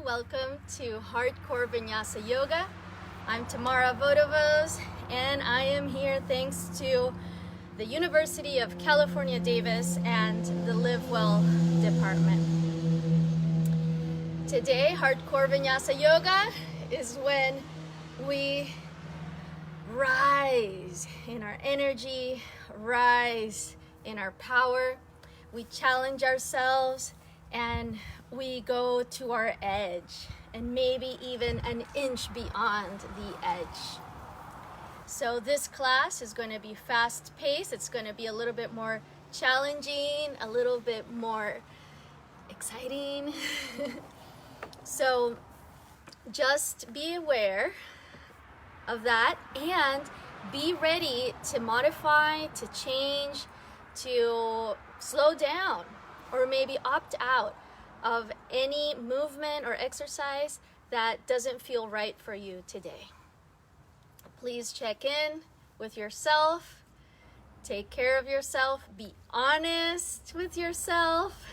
Welcome to Hardcore Vinyasa Yoga. I'm Tamara Vodovoz, and I am here thanks to the University of California, Davis and the Live Well department. Today, Hardcore Vinyasa Yoga is when we rise in our energy, rise in our power. We challenge ourselves and we go to our edge and maybe even an inch beyond the edge. So this class is going to be fast paced. It's going to be a little bit more challenging, a little bit more exciting. So just be aware of that and be ready to modify, to change, to slow down, or maybe opt out of any movement or exercise that doesn't feel right for you today. Please check in with yourself, take care of yourself, be honest with yourself,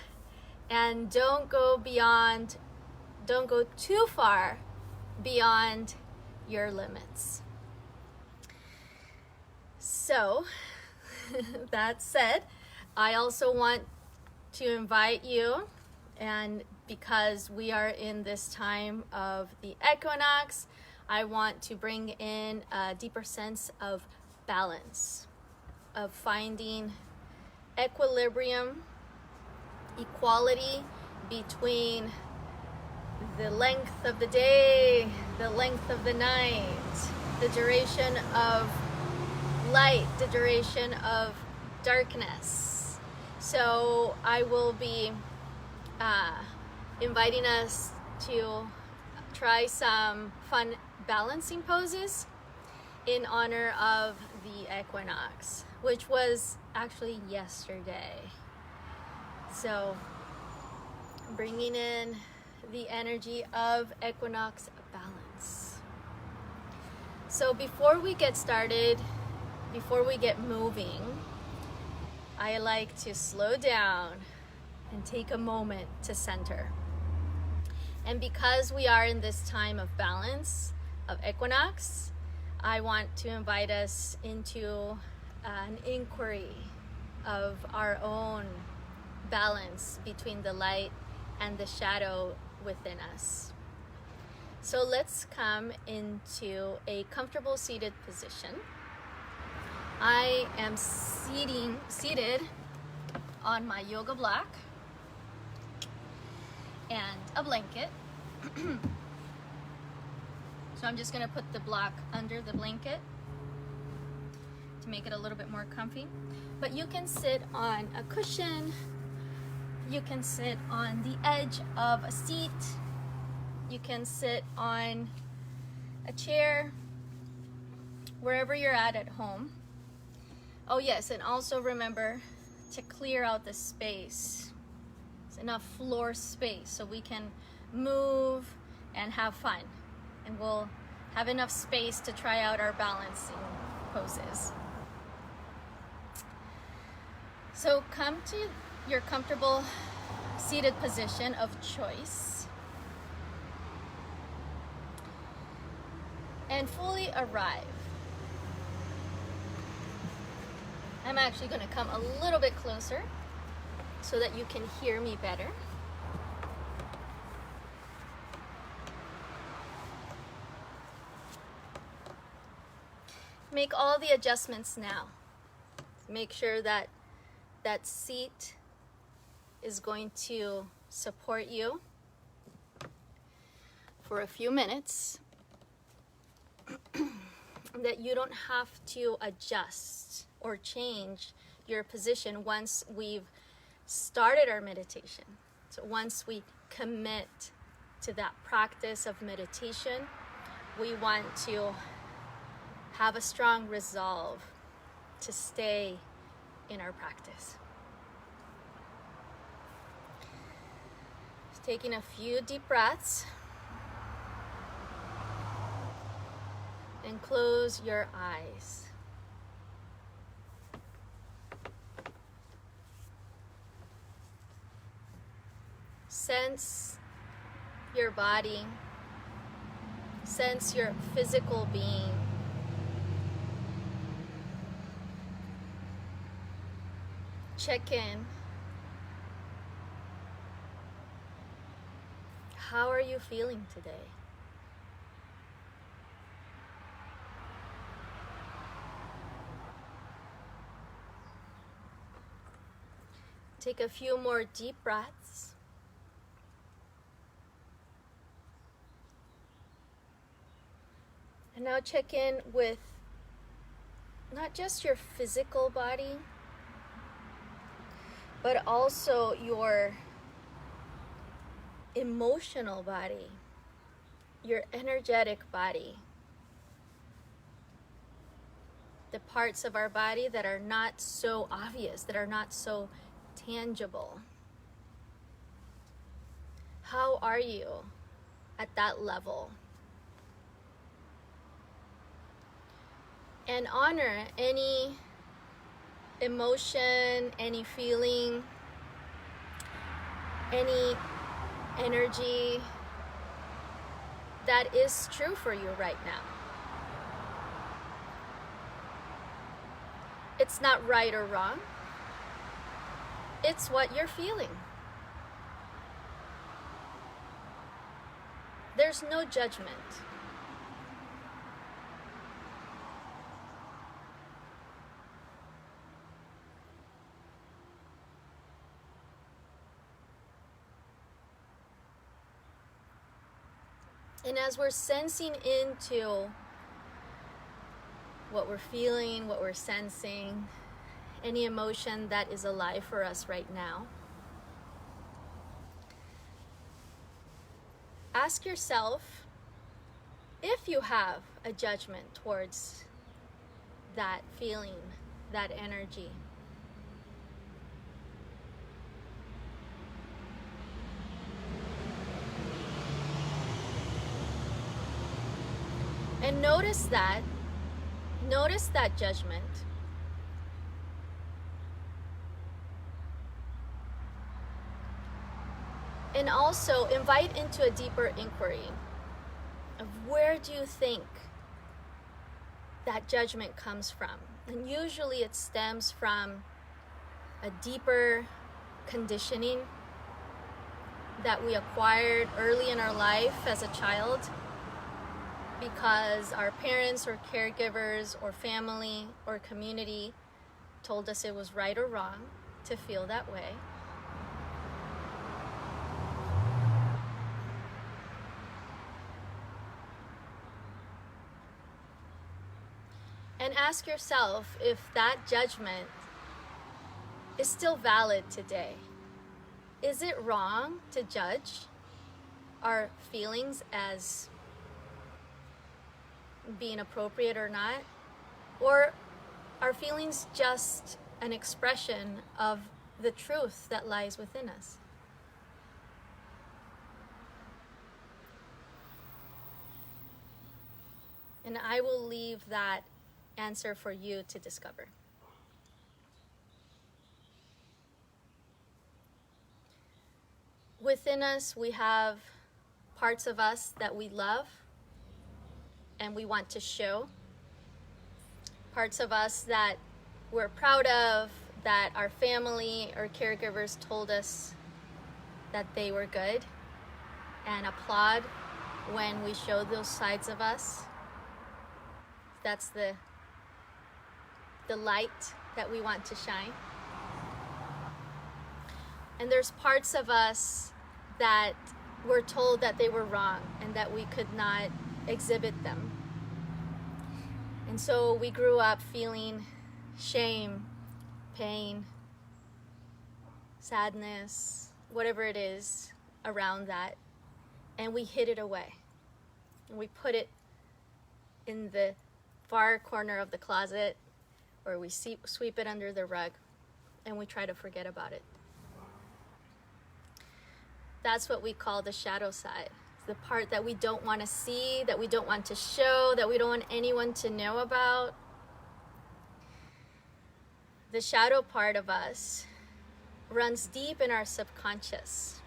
and don't go too far beyond your limits. So, that said, I also want to invite you, and because we are in this time of the equinox, I want to bring in a deeper sense of balance, of finding equilibrium, equality between the length of the day, the length of the night, the duration of light, the duration of darkness. So I will be inviting us to try some fun balancing poses in honor of the equinox, which was actually yesterday. So bringing in the energy of equinox balance. So before we get started, before we get moving, I like to slow down and take a moment to center. And because we are in this time of balance, of equinox, I want to invite us into an inquiry of our own balance between the light and the shadow within us. So let's come into a comfortable seated position. I am seated on my yoga block and a blanket. So I'm just going to put the block under the blanket to make it a little bit more comfy. But you can sit on a cushion, you can sit on the edge of a seat, you can sit on a chair, wherever you're at home. Oh yes, and also remember to clear out the space. It's enough floor space so we can move and have fun. And we'll have enough space to try out our balancing poses. So come to your comfortable seated position of choice. And fully arrive. I'm actually going to come a little bit closer so that you can hear me better. Make all the adjustments now. Make sure that that seat is going to support you for a few minutes. That you don't have to adjust or change your position once we've started our meditation. So once we commit to that practice of meditation, we want to have a strong resolve to stay in our practice. Just taking a few deep breaths and close your eyes. Sense your body. Sense your physical being. Check in. How are you feeling today? Take a few more deep breaths. And now check in with not just your physical body, but also your emotional body, your energetic body, the parts of our body that are not so obvious, that are not so tangible. How are you at that level? And honor any emotion, any feeling, any energy that is true for you right now. It's not right or wrong. It's what you're feeling. There's no judgment. And as we're sensing into what we're feeling, what we're sensing, any emotion that is alive for us right now, ask yourself if you have a judgment towards that feeling, that energy. And notice that judgment. And also invite into a deeper inquiry of where do you think that judgment comes from? And usually it stems from a deeper conditioning that we acquired early in our life as a child, because our parents or caregivers or family or community told us it was right or wrong to feel that way. And ask yourself if that judgment is still valid today. Is it wrong to judge our feelings as being appropriate or not? Or are feelings just an expression of the truth that lies within us? And I will leave that answer for you to discover. Within us, we have parts of us that we love and we want to show. Parts of us that we're proud of, that our family or caregivers told us that they were good, and applaud when we show those sides of us. That's the light that we want to shine. And there's parts of us that were told that they were wrong and that we could not exhibit them. And so we grew up feeling shame, pain, sadness, whatever it is around that, and we hid it away. And we put it in the far corner of the closet, or we sweep it under the rug, and we try to forget about it. That's what we call the shadow side. The part that we don't want to see, that we don't want to show, that we don't want anyone to know about. The shadow part of us runs deep in our subconscious.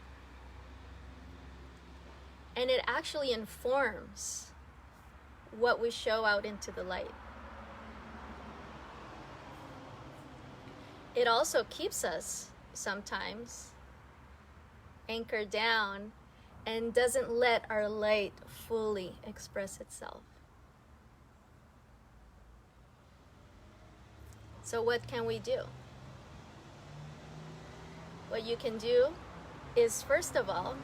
and it actually informs what we show out into the light. It also keeps us sometimes anchored down and doesn't let our light fully express itself. So what can we do? What you can do is, first of all,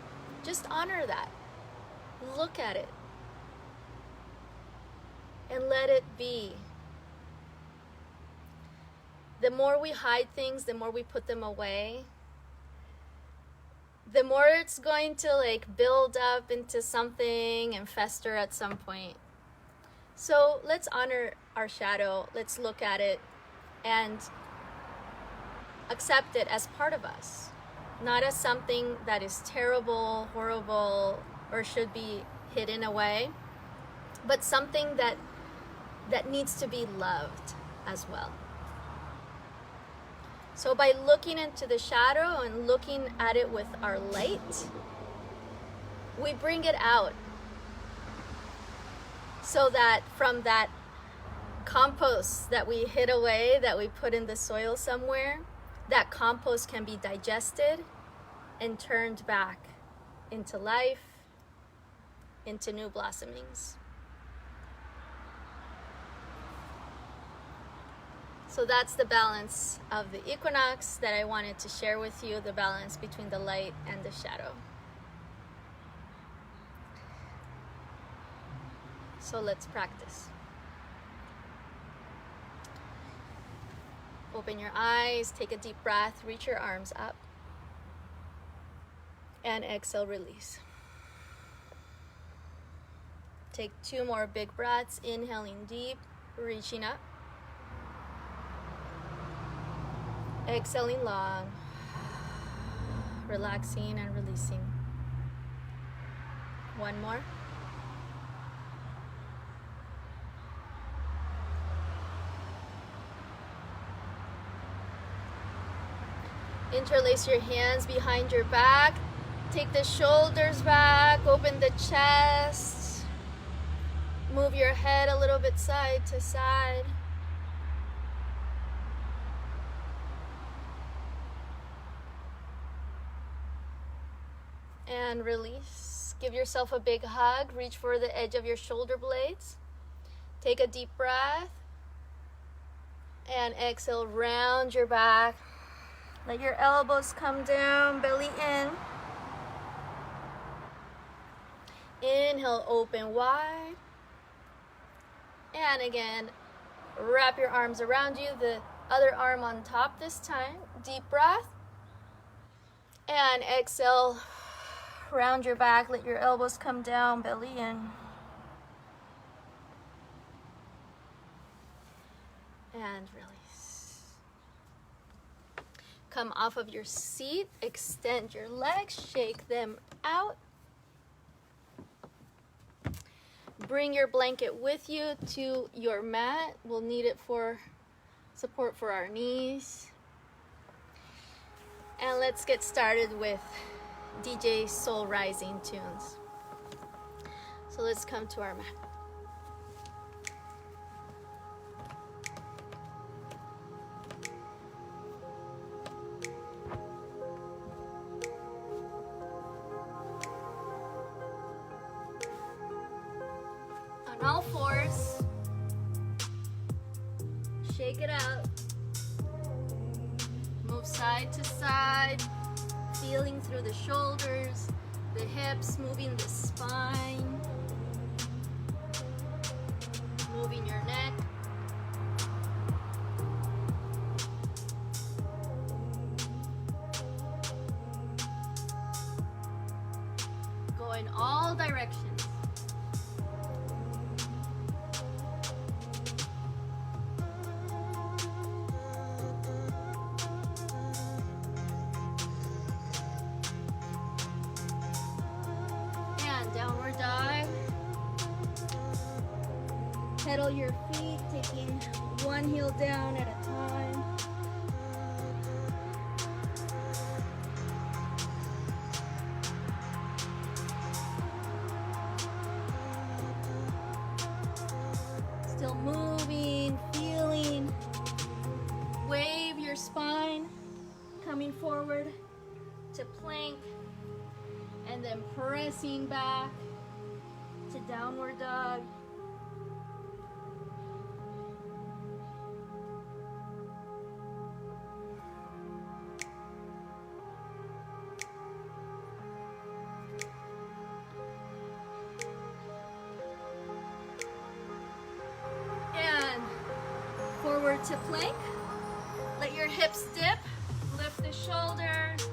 just honor that. Look at it. And let it be. The more we hide things, the more we put them away, the more it's going to like build up into something and fester at some point. So let's honor our shadow. Let's look at it and accept it as part of us, not as something that is terrible, horrible, or should be hidden away, but something that needs to be loved as well. So by looking into the shadow and looking at it with our light, we bring it out so that from that compost that we hid away, that we put in the soil somewhere, that compost can be digested and turned back into life, into new blossomings. So that's the balance of the equinox that I wanted to share with you, the balance between the light and the shadow. So let's practice. Open your eyes, take a deep breath, reach your arms up, and exhale, release. Take 2 more big breaths, inhaling deep, reaching up. Exhaling long, relaxing and releasing. 1 more. Interlace your hands behind your back. Take the shoulders back, open the chest. Move your head a little bit side to side. And release. Give yourself a big hug. Reach for the edge of your shoulder blades. Take a deep breath. And exhale, round your back. Let your elbows come down, belly in. Inhale, open wide. And again, wrap your arms around you. The other arm on top this time. Deep breath. And exhale. Round your back, let your elbows come down, belly in. And release. Come off of your seat, extend your legs, shake them out. Bring your blanket with you to your mat. We'll need it for support for our knees. And let's get started with DJ Soul Rising tunes. So let's come to our mat. On all fours, shake it out. Move side to side. Feeling through the shoulders, the hips, moving the spine, moving your neck. Go in all directions. Downward dog. Pedal your feet, taking one heel down at a time. moving, feeling. Wave your spine, coming forward to plank, and then pressing back to downward dog. And forward to plank. Let your hips dip, lift the shoulders,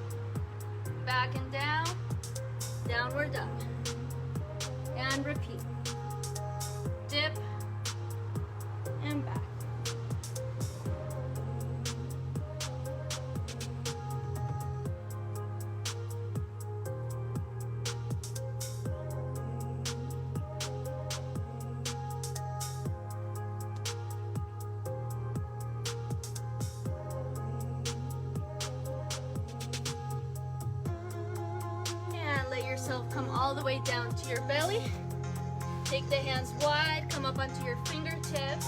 back and down, downward dog. And repeat. Dip and back. Let yourself come all the way down to your belly. Take the hands wide, come up onto your fingertips.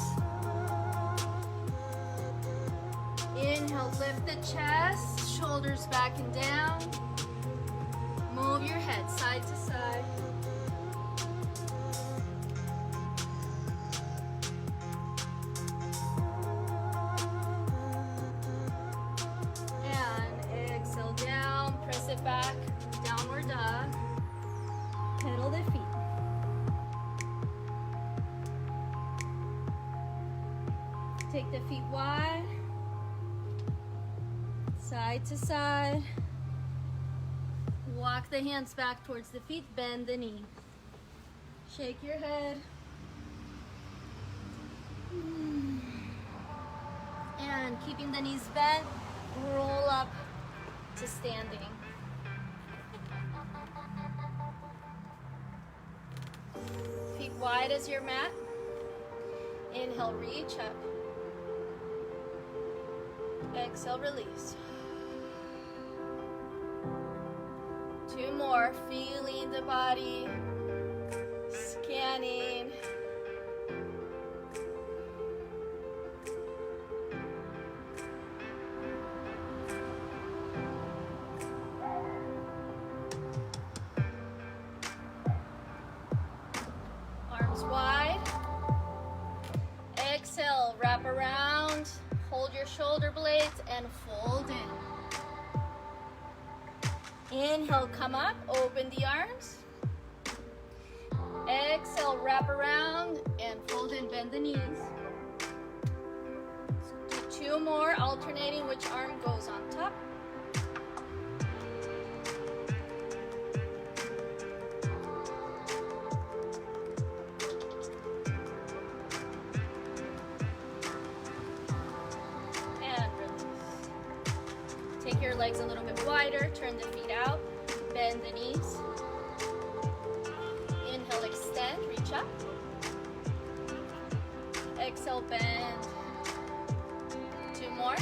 Inhale, lift the chest, shoulders back and down. Move your head side to side. And exhale down, press it back. Downward dog. Pedal the feet. Take the feet wide. Side to side. Walk the hands back towards the feet. Bend the knees. Shake your head. And keeping the knees bent, roll up to standing. Feet wide as your mat. Inhale, reach up. Exhale, release. Two more, feeling the body, scanning. Arms wide. Exhale, wrap around, hold your shoulder blades and fold in. Inhale, come up, open the arms. Exhale, wrap around and fold in, bend the knees. Do two more, alternating which arm goes on top. Take your legs a little bit wider, turn the feet out, bend the knees. Inhale, extend, reach up. Exhale, bend. Two more.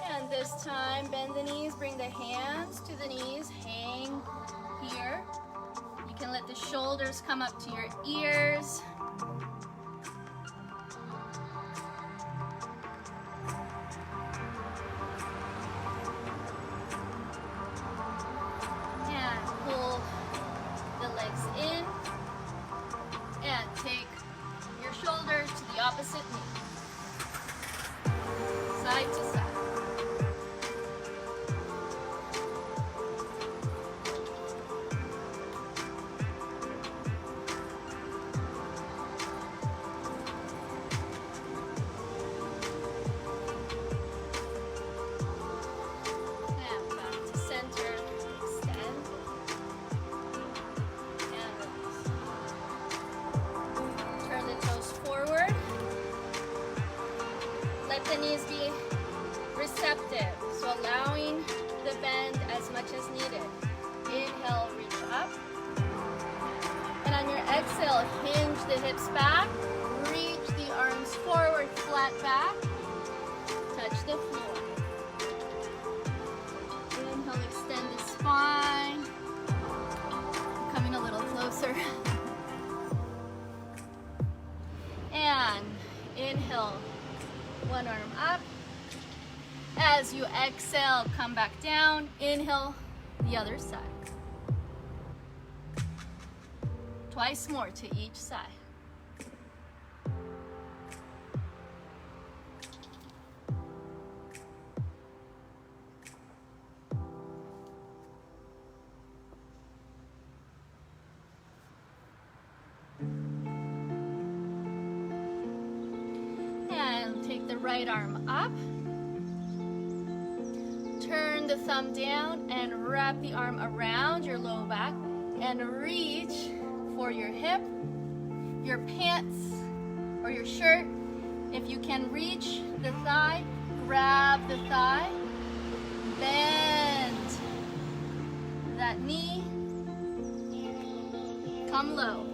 And this time, bend the knees, bring the hands to the knees, hang here. You can let the shoulders come up to your ears. And pull the legs in. And take your shoulders to the opposite knee. Side to side. The knees be receptive, so allowing the bend as much as needed. Inhale, reach up. And on your exhale, hinge the hips back, reach the arms forward, flat back. the floor. Inhale, extend the spine. Coming a little closer. And inhale, one arm up. As you exhale, come back down. Inhale, the other side. Twice more to each side. And take the right arm up. Turn the thumb down and wrap the arm around your low back and reach for your hip, your pants, or your shirt. If you can reach the thigh, grab the thigh, bend that knee, come low.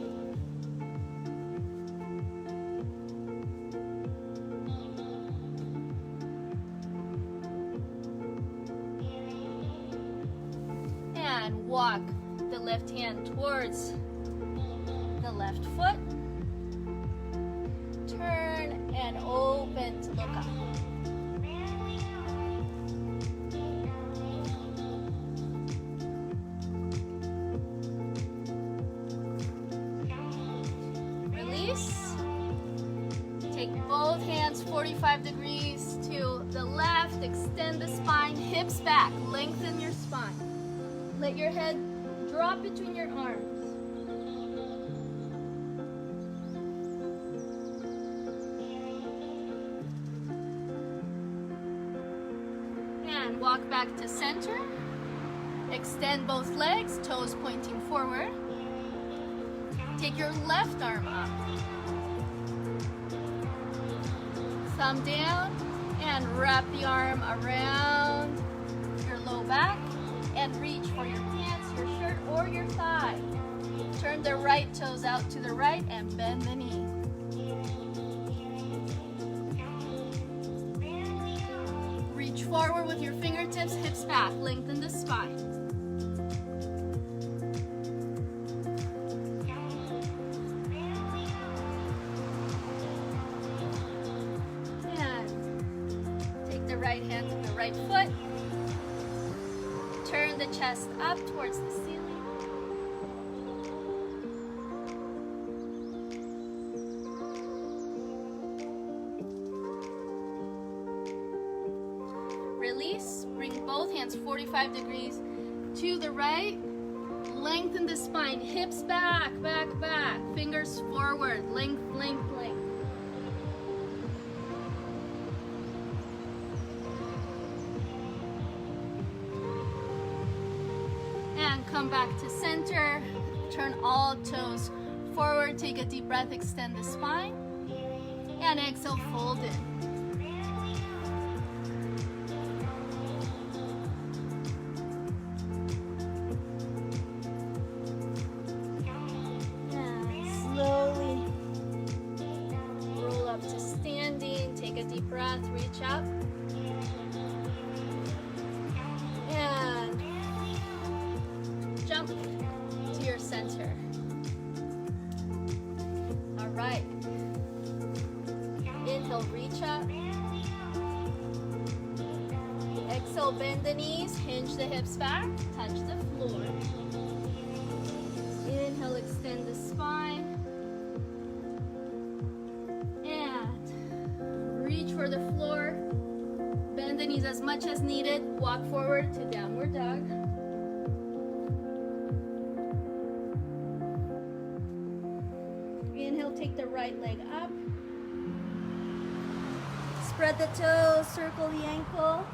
And walk the left hand towards the left foot. Turn and open to look up. Release. Take both hands 45 degrees to the left. Extend the spine, hips back. Lengthen your spine. Let your head drop between your arms. And walk back to center. Extend both legs, toes pointing forward. Take your left arm up. Thumb down and wrap the arm around your low back. And reach for your pants, your shirt, or your thigh. Turn the right toes out to the right and bend the knee. Reach forward with your fingertips, hips back. Lengthen the spine. And take the right hand to the right foot. Turn the chest up towards the ceiling. Release. Bring both hands 45 degrees to the right. Lengthen the spine. Hips back, back, back. Fingers forward. Length, length, length. And come back to center. Turn all toes forward. Take a deep breath. Extend the spine. And exhale, fold in. And slowly roll up to standing. Take a deep breath. Reach up. And jump to your center. All right. Inhale, reach up. Exhale, bend the knees, hinge the hips back, touch the floor. Inhale, extend the spine. And reach for the floor. Bend the knees as much as needed. Walk forward to downward dog. Inhale, take the right leg up. Spread the toes, circle the ankle.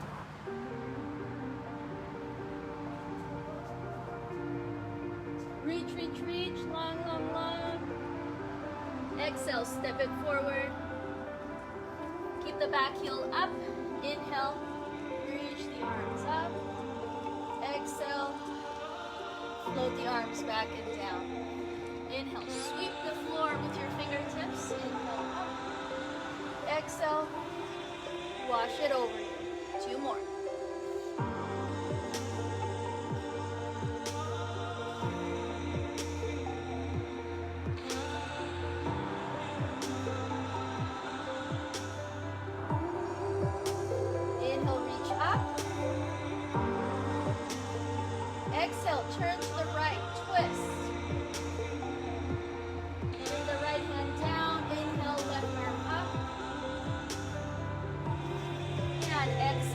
Reach, reach, reach, long, long, long. Exhale, step it forward. Keep the back heel up. Inhale, reach the arms up. Exhale, float the arms back and down. Inhale, sweep the floor with your fingertips. Inhale up. Exhale, wash it over you.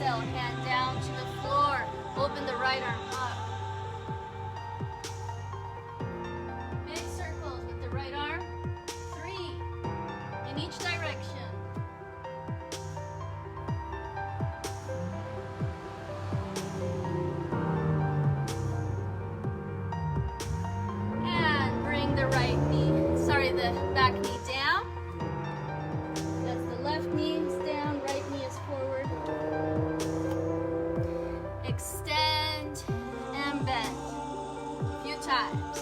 Exhale, hand down to the floor. Open the right arm up. Big circles with the right arm. 3 in each direction. And bring the right knee, the back knee down. That's the left knee is down, right knee is forward. Extend and bend a few times.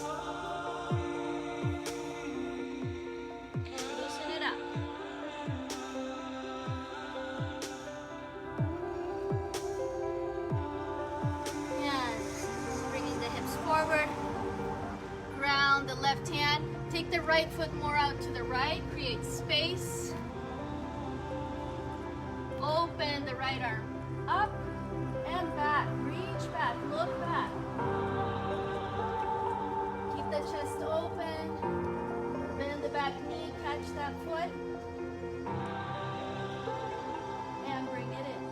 Loosen it up. And bringing the hips forward. Ground the left hand. Take the right foot more out to the right. Create space. Open the right arm up and back. Reach back. Look back. Keep the chest open. Bend the back knee. Catch that foot. And bring it in.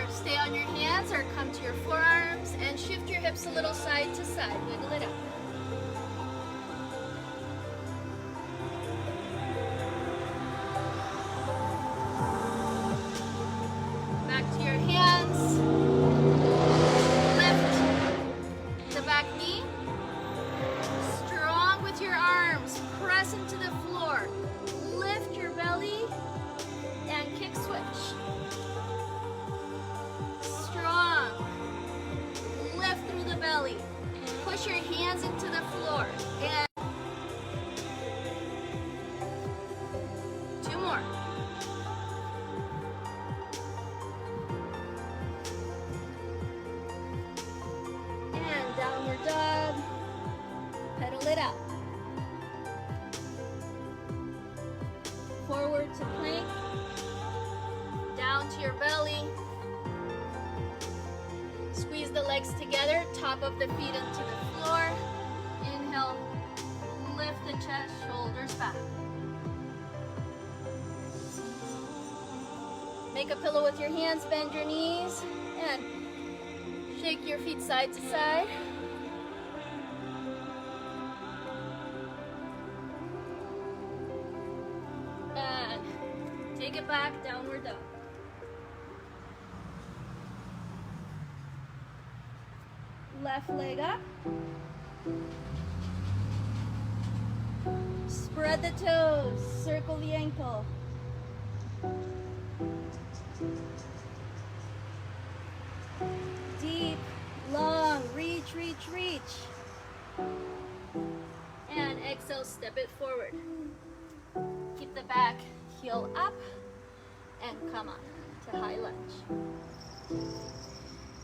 Stay on your hands or come to your forearms and shift your hips a little side to side. Wiggle it up. Back to your hands. Lift the back knee. Strong with your arms. Press into the floor. Lift your belly and kick switch. Lift through the belly. Push your hands into the floor. And 2 more. And downward dog. Pedal it out. Forward to plank. Down to your belly. Squeeze the legs together, top of the feet into the floor. Inhale, lift the chest, shoulders back. Make a pillow with your hands, bend your knees, and shake your feet side to side. And take it back, downward dog. Left leg up. Spread the toes, circle the ankle. Deep, long, reach, reach, reach. And exhale, step it forward. Keep the back heel up and come on to high lunge.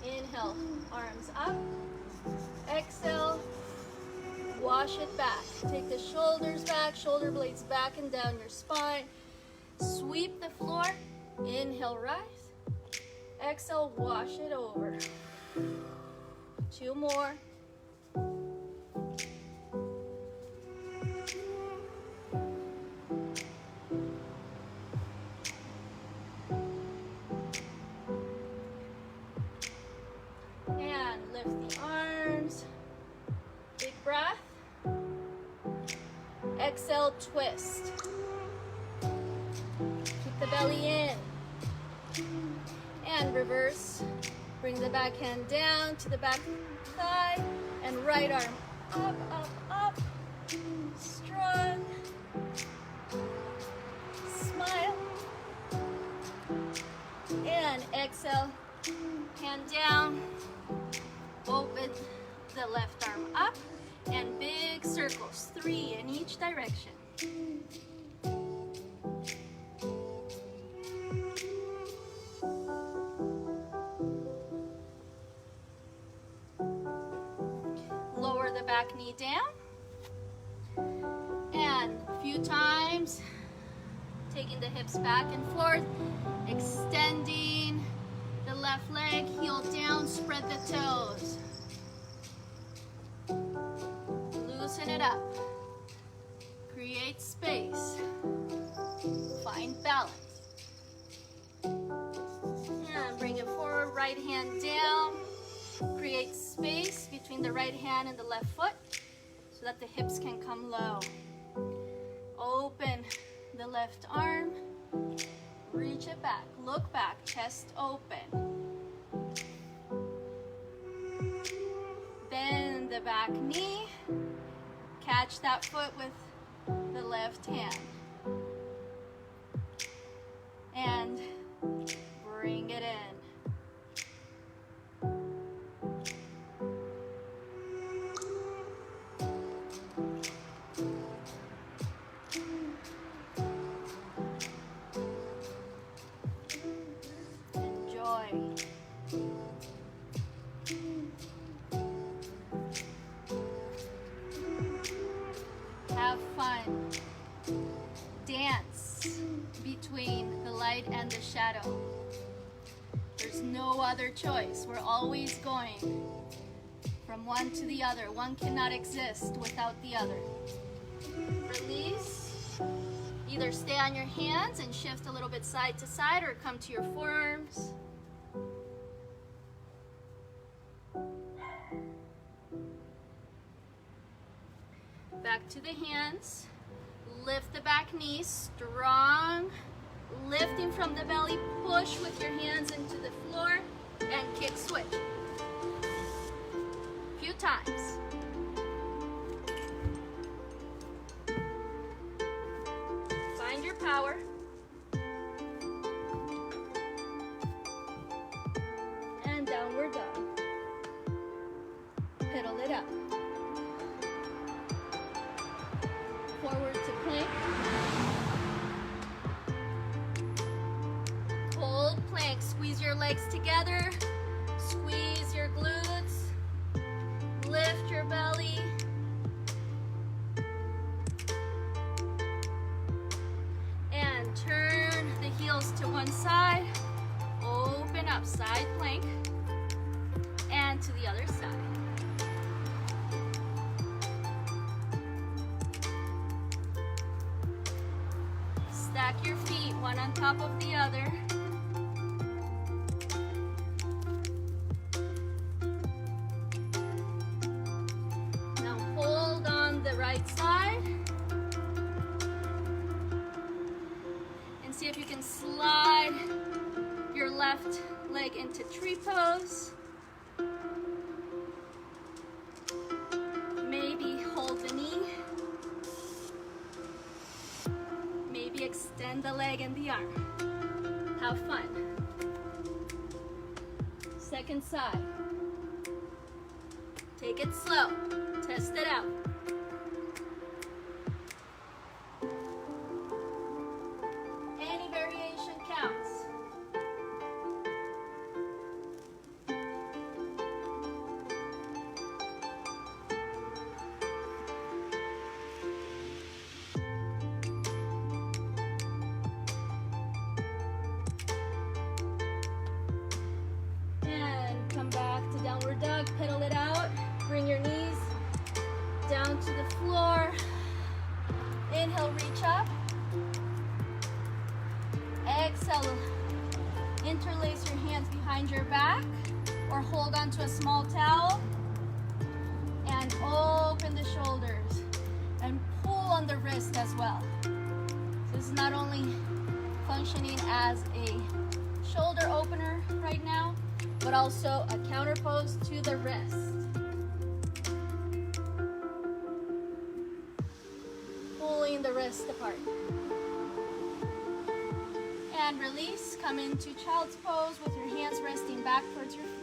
Inhale, arms up. Exhale, wash it back. Take the shoulders back, shoulder blades back and down your spine. Sweep the floor. Inhale, rise. Exhale, wash it over. 2 more. Exhale, twist. Keep the belly in. And reverse. Bring the back hand down to the back thigh. And right arm up, up, up. Strong. Smile. And exhale. Hand down. Open the left arm up. And big circles, 3 in each direction. Lower the back knee down. few times, taking the hips back and forth, extending the left leg, heel down, spread the toes. Loosen it up. Create space. Find balance. And bring it forward, right hand down. Create space between the right hand and the left foot so that the hips can come low. Open the left arm. Reach it back. Look back. Chest open. Bend the back knee. Catch that foot with the left hand. And bring it in. Have fun. Dance between the light and the shadow. There's no other choice. We're always going from one to the other. One cannot exist without the other. Release. Either stay on your hands and shift a little bit side to side, or come to your forearms. Back to the hands. Lift the back knee, strong. Lifting from the belly, push with your hands into the floor and kick switch. Few times. Find your power. And downward dog. Pedal it up. Forward to plank. Hold plank. Squeeze your legs together. Squeeze your glutes. Lift your belly. And turn the heels to one side. Open up, side plank. And to the other side. Stack your feet, one on top of the other. Now hold on the right side. And see if you can slide your left leg into tree pose. Maybe hold the knee. Maybe extend the leg and the arm. Have fun. Second side. Take it slow. Test it out. Any variation counts. Pedal it out. Bring your knees down to the floor. Inhale, reach up. Exhale, interlace your hands behind your back or hold onto a small towel and open the shoulders and pull on the wrist as well. So this is not only functioning as a shoulder opener right now, but also a counter pose to the wrist. Pulling the wrist apart. And release, come into child's pose with your hands resting back towards your feet.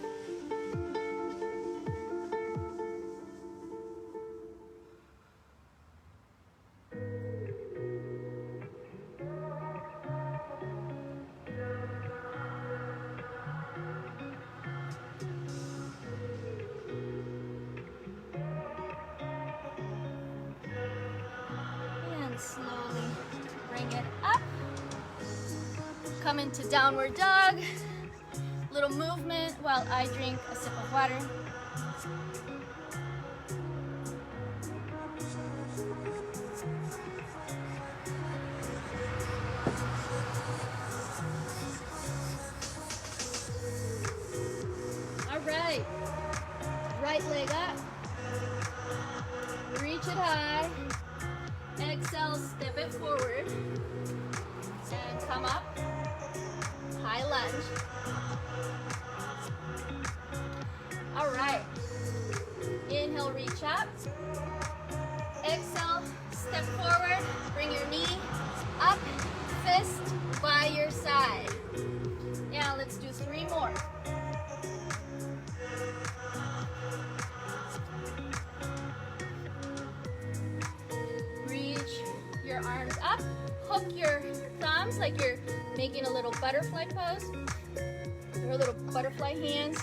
Slowly come into downward dog. Little movement while I drink a sip of water. All right, right leg up, reach it high, exhale, step it forward, and come up, high lunge. All right, inhale, reach up, exhale, step forward, bring your knee up, fist by your side. Now let's do 3 more. Reach your arms up, hook your thumbs like you're making a little butterfly pose, or little butterfly hands,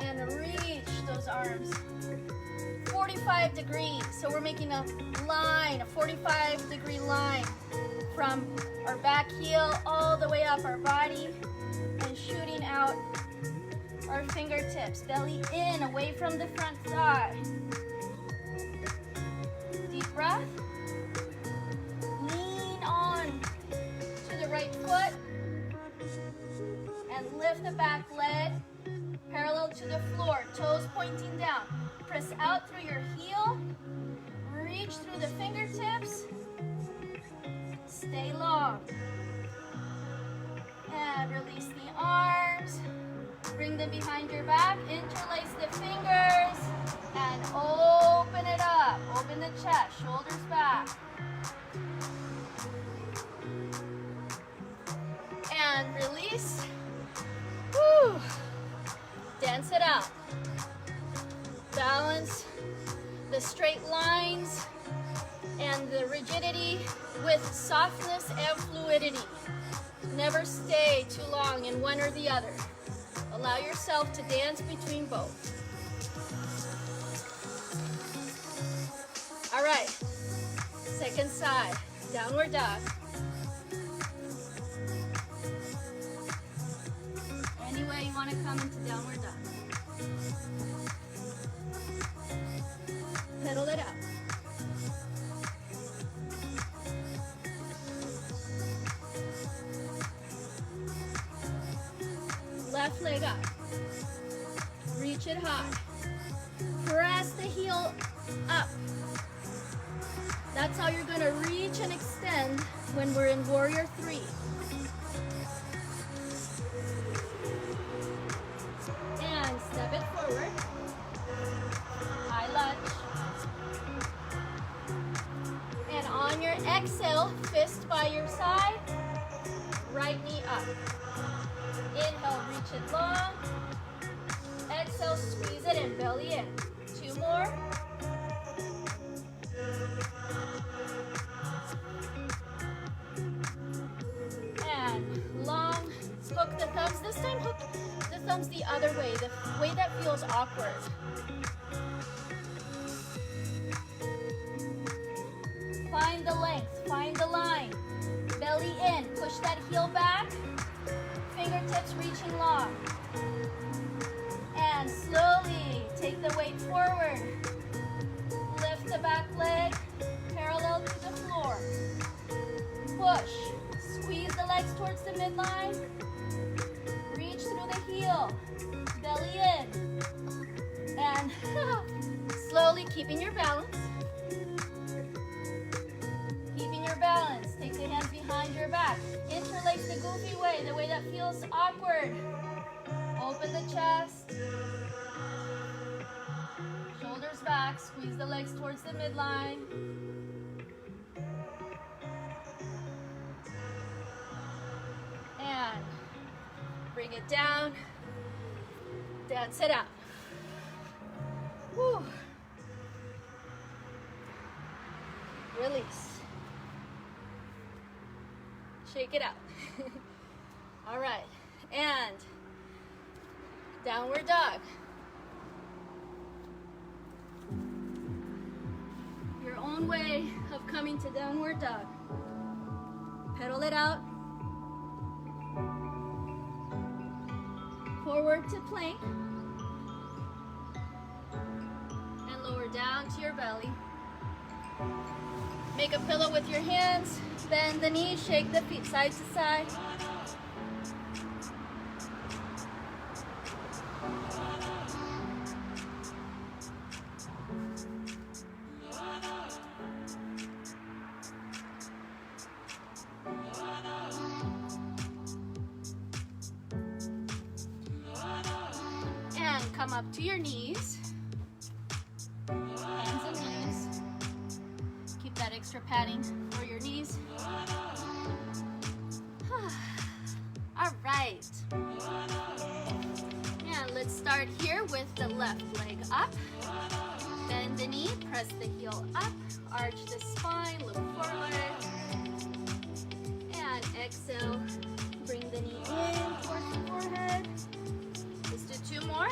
and reach those arms 45 degrees. So we're making a line, a 45-degree line from our back heel all the way up our body and shooting out our fingertips, belly in, away from the front thigh. Deep breath. Lean on to the right foot and lift the back leg parallel to the floor, toes pointing down. Press out through your heel, reach through the fingertips, stay long. And release the arms, bring them behind your back, interlace the fingers, and open it up. Open the chest, shoulders back. And release. Woo. Dance it out. Balance the straight lines and the rigidity with softness and fluidity. Never stay too long in one or the other. Allow yourself to dance between both. All right, second side, downward dog. Any way you want to come into downward dog. Pedal it out. Left leg up. Reach it high. Press the heel up. That's how you're going to reach and extend when we're in Warrior 3. And step it forward. High lunge. And on your exhale, fist by your side, right knee up. Inhale, reach it long. Exhale, squeeze it in, belly in. 2 more. And long, hook the thumbs. This time hook the thumbs the other way, the way that feels awkward. Find the length, find the line. Belly in, push that heel back. Fingertips reaching long. And slowly take the weight forward. Lift the back leg parallel to the floor. Push. Squeeze the legs towards the midline. Reach through the heel. Belly in. And slowly keeping your balance. Keeping your balance. Take the hands behind your back. Interlace the goofy way, the way that feels awkward. Open the chest. Shoulders back. Squeeze the legs towards the midline. And bring it down. Dance it out. Whew. Release. Shake it out. All right, and downward dog. Your own way of coming to downward dog. Pedal it out. Forward to plank. And lower down to your belly. Make a pillow with your hands. Bend the knees, shake the feet side to side. And come up to your knees. Hands and knees. Keep that extra padding for your knees. All right. And let's start here with the left leg up. Bend the knee, press the heel up, arch the spine, look forward. And exhale, bring the knee in towards the forehead. Let's do 2 more.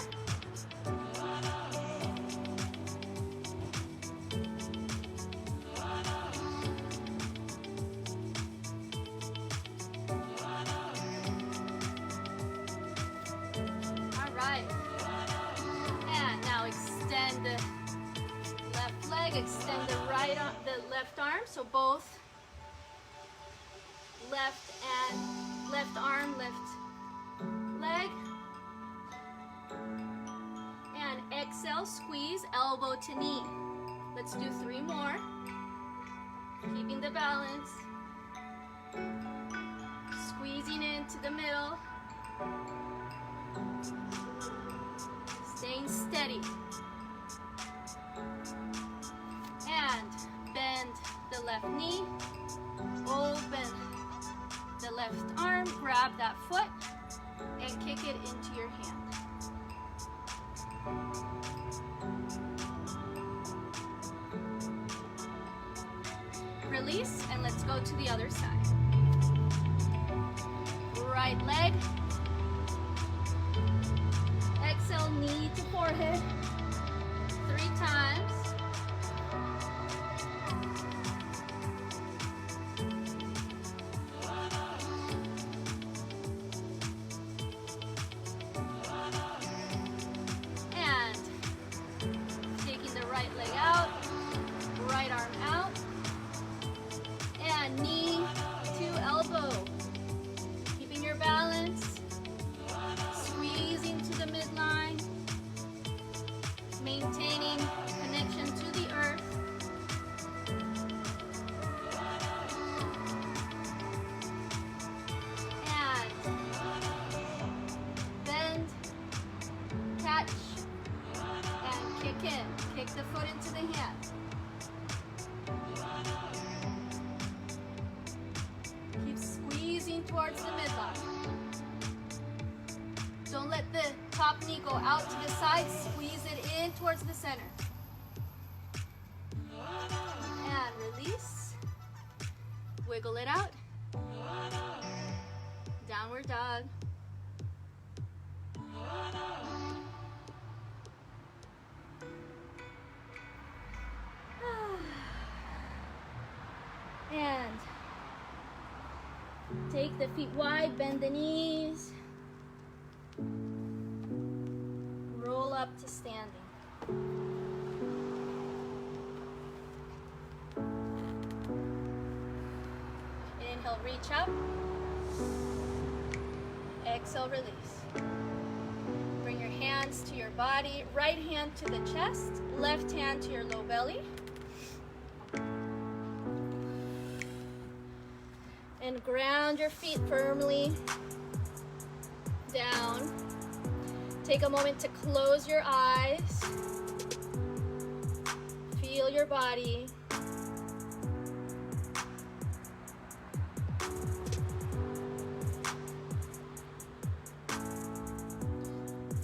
And now extend the left leg, extend the left arm, so both left arm, left leg. And exhale, squeeze elbow to knee. Let's do 3 more. Keeping the balance. Squeezing into the middle. Staying steady. And bend the left knee. Open the left arm. Grab that foot and kick it into your hand. Release, and let's go to the other side. Right leg. Exhale, knee to forehead. 3 times. And taking the right leg out, right arm out, and knee to elbow. Keeping your balance. Squeezing to the midline, maintaining connection to the earth. And bend, catch, and kick in. Kick the foot into the hand. Keep squeezing towards the midline. Don't let the top knee go out to the side. Squeeze it in towards the center. And release. Wiggle it out. Downward dog. And take the feet wide, bend the knees. Roll up to standing. Inhale, reach up. Exhale, release. Bring your hands to your body. Right hand to the chest. Left hand to your low belly. And ground your feet firmly down. Take a moment to close your eyes. Feel your body.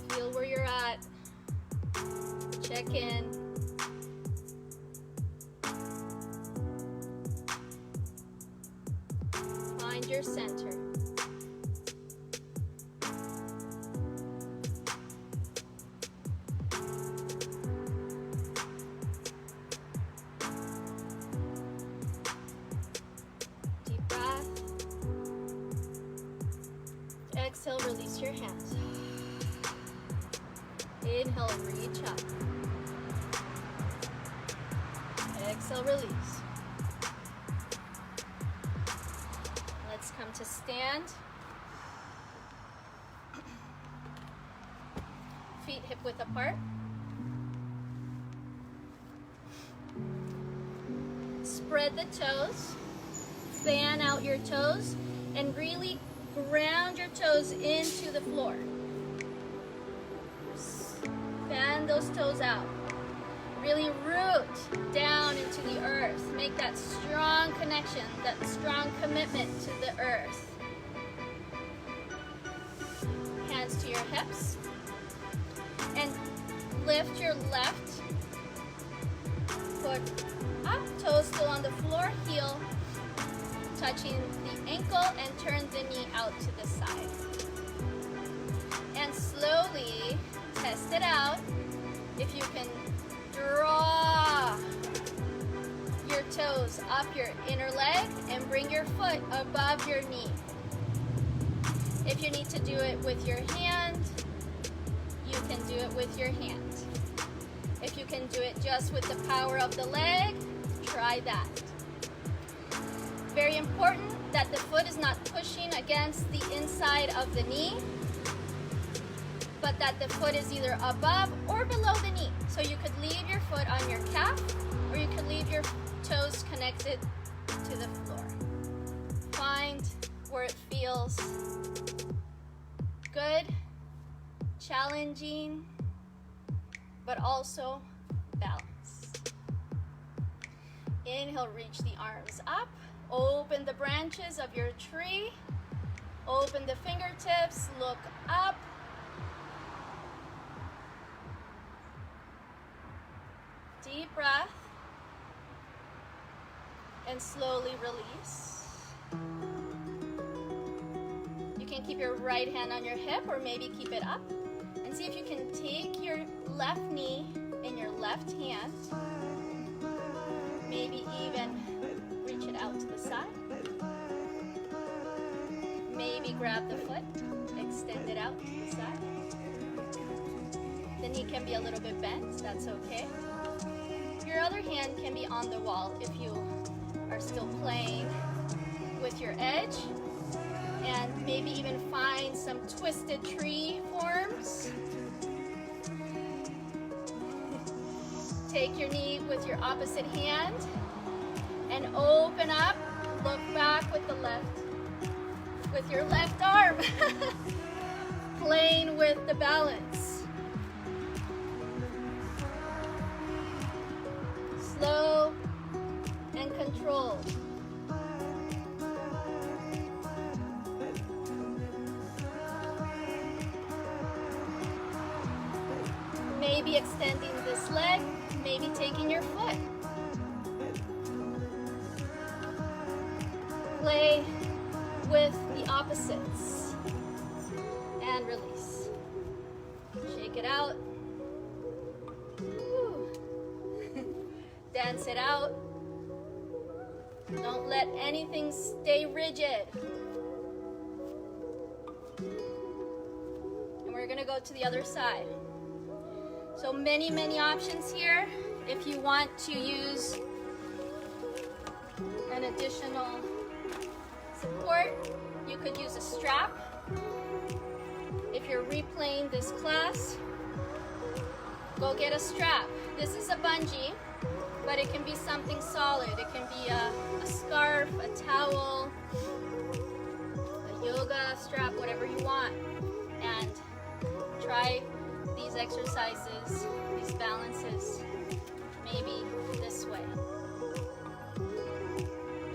Feel where you're at. Check in. Find your center. Deep breath. Exhale, release your hands. Inhale, reach up. Exhale, release. Let's come to stand. Feet hip width apart. Spread the toes. Fan out your toes and really ground your toes into the floor. Fan those toes out. Really root down into the earth. Make that strong connection, that strong commitment to the earth. Hands to your hips. And lift your left foot up, toes still on the floor, heel touching the ankle, and turn the knee out to the side. And slowly test it out. If you can draw your toes up your inner leg and bring your foot above your knee. If you need to do it with your hand, you can do it with your hand. If you can do it just with the power of the leg, try that. Very important that the foot is not pushing against the inside of the knee, but that the foot is either above or below the knee. So you could leave your foot on your calf, or you could leave your toes connected to the floor. Find where it feels good, challenging, but also balanced. Inhale, reach the arms up. Open the branches of your tree. Open the fingertips, look up. Deep breath. And slowly release. You can keep your right hand on your hip, or maybe keep it up. And see if you can take your left knee in your left hand. Maybe even reach it out to the side. Maybe grab the foot, extend it out to the side. The knee can be a little bit bent, that's okay. Your other hand can be on the wall if you are still playing with your edge. And maybe even find some twisted tree forms. Take your knee with your opposite hand and open up. Look back with your left arm. Playing with the balance. Slow and controlled. Maybe extending this leg, maybe taking your foot. Play with the opposites. And release. Shake it out. Woo. Dance it out. Don't let anything stay rigid. And we're gonna go to the other side. So many options here. If you want to use an additional support, you could use a strap. If you're replaying this class, go get a strap. This is a bungee, but it can be something solid. It can be a scarf, a towel, a yoga strap, whatever you want. And try these exercises, these balances, maybe this way.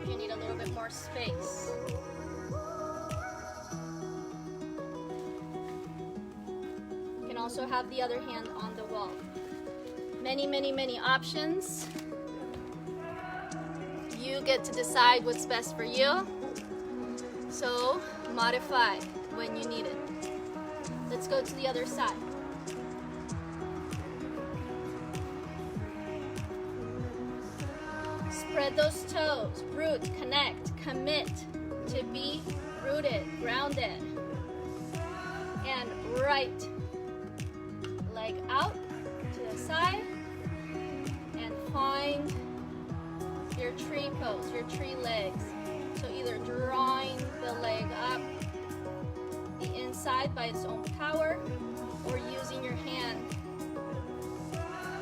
If you need a little bit more space. You can also have the other hand on the wall. Many options. You get to decide what's best for you. So modify when you need it. Let's go to the other side. Spread those toes, root, connect, commit to be rooted, grounded. And right leg leg out to the side and find your tree pose, your tree legs. So either drawing the leg up the inside by its own power or using your hand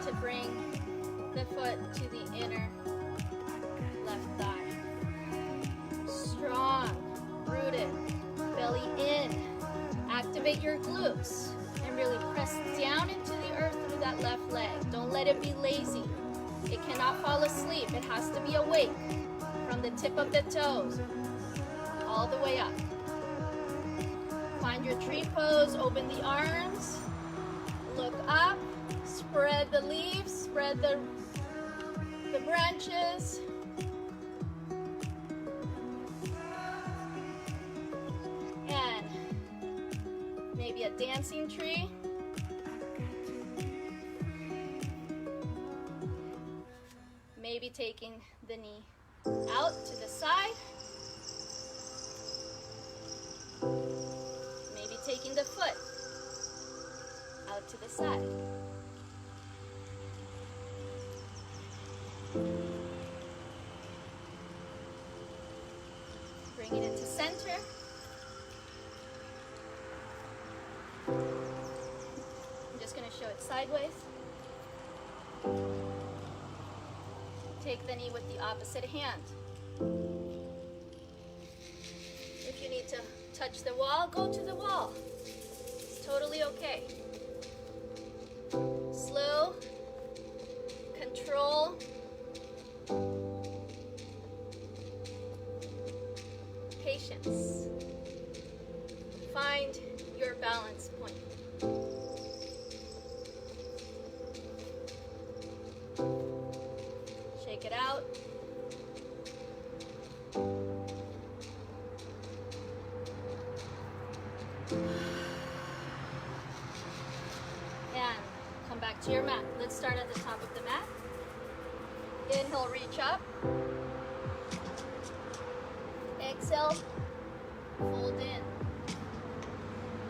to bring the foot to the inner left thigh. Strong, rooted, belly in. Activate your glutes and really press down into the earth through that left leg. Don't let it be lazy. It cannot fall asleep. It has to be awake from the tip of the toes all the way up. Find your tree pose, open the arms, look up, spread the leaves, spread the branches. And maybe a dancing tree. Maybe taking the knee out to the side. Maybe taking the foot out to the side. Bringing it to center. I'm just going to show it sideways. Take the knee with the opposite hand. If you need to touch the wall, go to the wall. It's totally okay. Slow, control, patience. Find your balance point. Shake it out. And come back to your mat. Let's start at the top of the mat. Inhale, reach up. Exhale, fold in.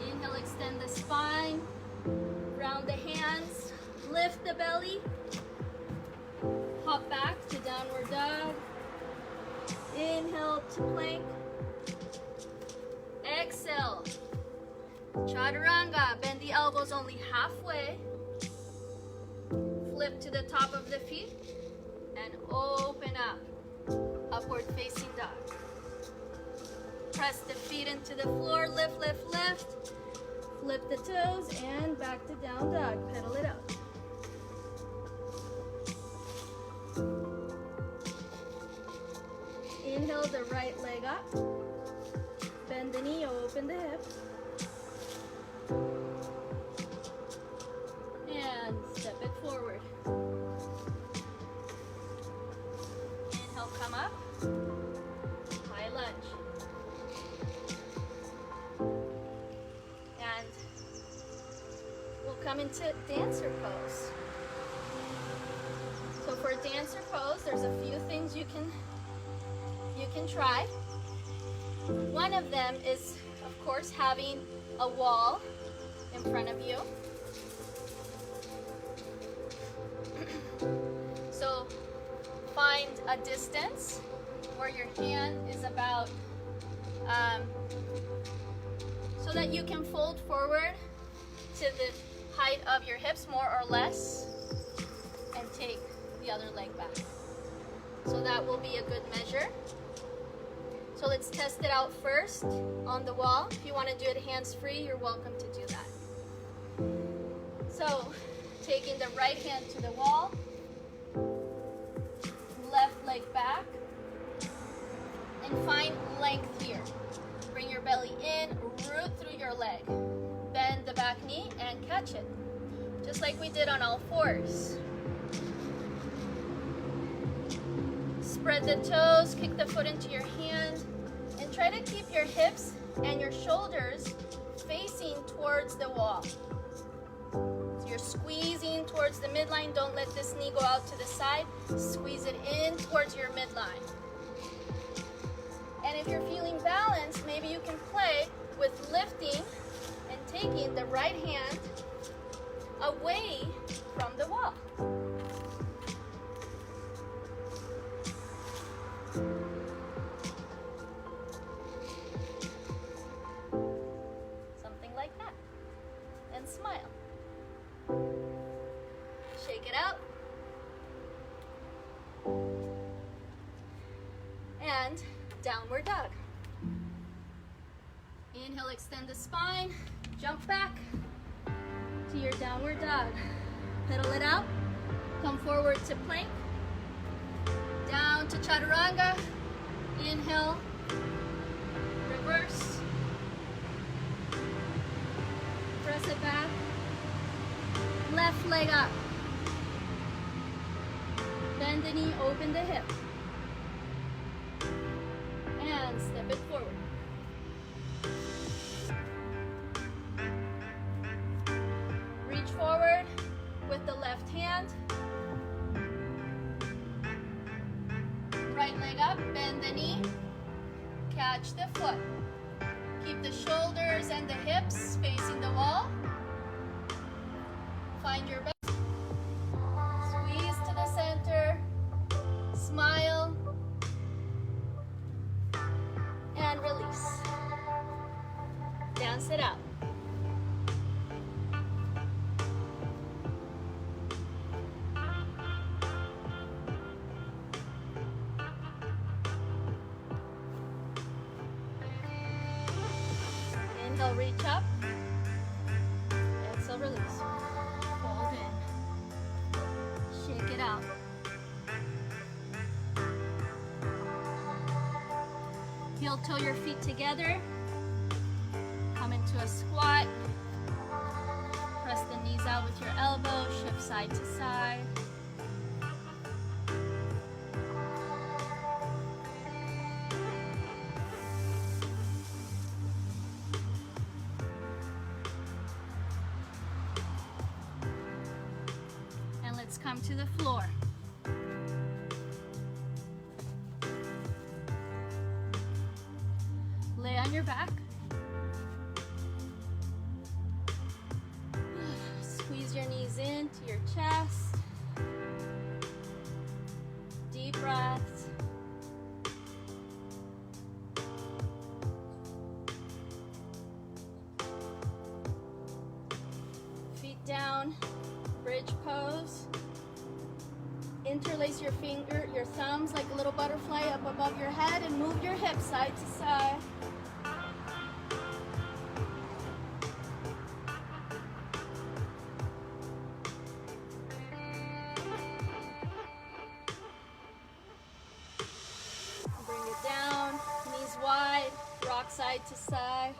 Inhale, extend the spine. Round the hands. Lift the belly. Hop back to downward dog. Inhale to plank. Exhale. Chaturanga. Bend the elbows only halfway. Flip to the top of the feet and open up. Upward facing dog. Press the feet into the floor. Lift, lift, lift. Flip the toes and back to down dog. Pedal it out. Inhale the right leg up. Bend the knee, open the hip. And step it forward. Inhale, come up. High lunge. And we'll come into dancer pose. So for dancer pose, there's a few things you can try. One of them is, of course, having a wall in front of you. So find a distance where your hand is about, so that you can fold forward to the height of your hips, more or less, and take the other leg back. So that will be a good measure. So let's test it out first on the wall. If you want to do it hands-free, you're welcome to do that. So taking the right hand to the wall, left leg back, and find length here. Bring your belly in, root through your leg. Bend the back knee and catch it, just like we did on all fours. Spread the toes, kick the foot into your hand, and try to keep your hips and your shoulders facing towards the wall. So you're squeezing towards the midline. Don't let this knee go out to the side. Squeeze it in towards your midline. And if you're feeling balanced, maybe you can play with lifting and taking the right hand away from the wall. Something like that. And smile. Shake it out. And downward dog. Inhale, extend the spine, jump back to your downward dog. Pedal it out, come forward to plank, down to chaturanga. Inhale, reverse, press it back, left leg up, bend the knee, open the hip, and step it forward. Reach forward with the left hand. Right leg up, bend the knee, catch the foot. Keep the shoulders and the hips facing the wall. Find your best. Squeeze to the center, smile, and release. Dance it out. Inhale, reach up. Exhale, release. Fold in. Shake it out. Heel toe your feet together. Come into a squat. Press the knees out with your elbows. Shift side to side. And let's come to the floor. Lay on your back. Squeeze your knees into your chest. Deep breaths. Feet down, bridge pose. Interlace your thumbs like a little butterfly up above your head and move your hips side to side. Bring it down, knees wide, rock side to side.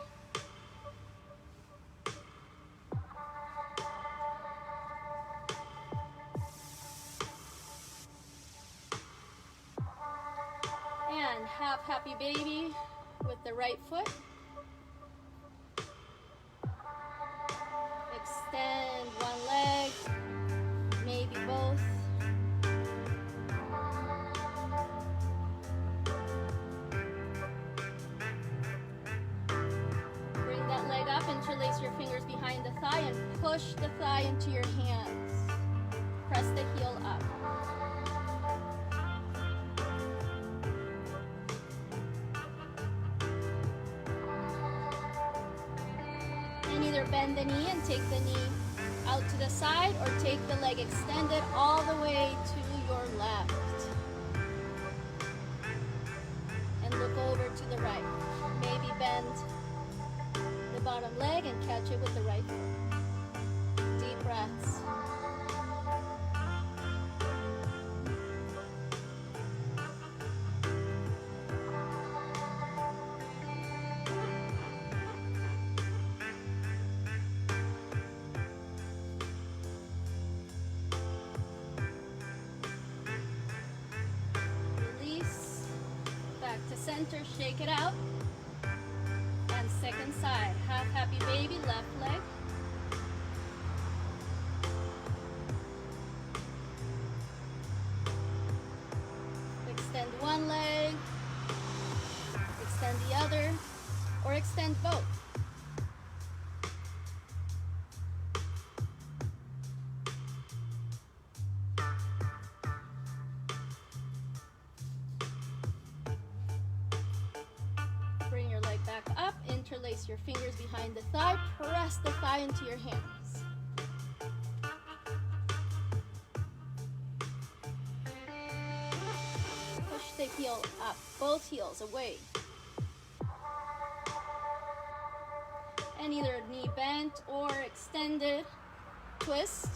And half happy baby with the right foot. Extend one leg, maybe both. Bring that leg up, interlace your fingers behind the thigh and push the thigh into your hands. Press the heel up. Either bend the knee and take the knee out to the side, or take the leg extended all the way to your left. And look over to the right. Maybe bend the bottom leg and catch it with the right foot. Deep breaths. Center, shake it out. And second side, half happy baby, left leg. Extend one leg, extend the other, or extend both. back up, interlace your fingers behind the thigh, press the thigh into your hands. Push the heel up, both heels away. And either knee bent or extended, twist.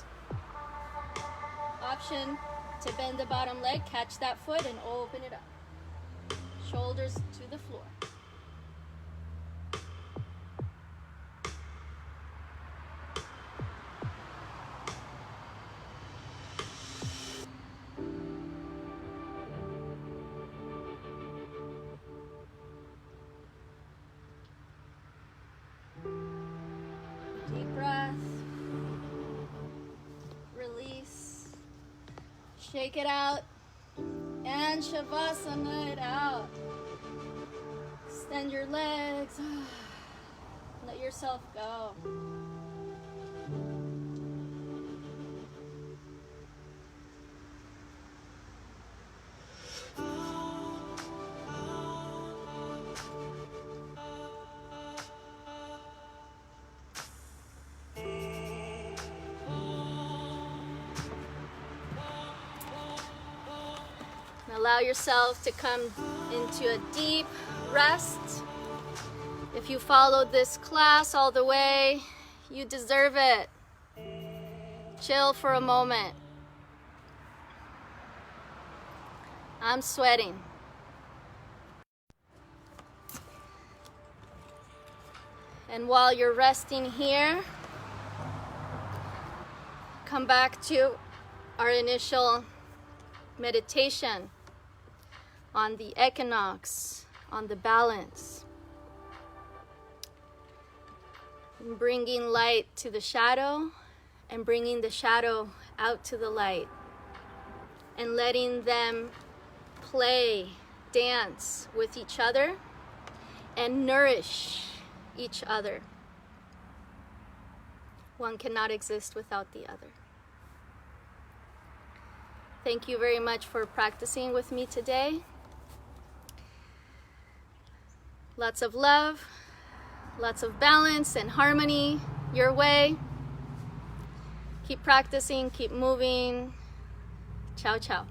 Option to bend the bottom leg, catch that foot and open it up. Shoulders to the floor. Deep breath. Release. Shake it out. And Shavasana it out. Extend your legs. Let yourself go. Allow yourself to come into a deep rest. If you followed this class all the way, you deserve it. Chill for a moment. I'm sweating. And while you're resting here, come back to our initial meditation on the equinox, on the balance. Bringing light to the shadow and bringing the shadow out to the light and letting them play, dance with each other and nourish each other. One cannot exist without the other. Thank you very much for practicing with me today. Lots of love, lots of balance and harmony your way. Keep practicing, keep moving. Ciao, ciao.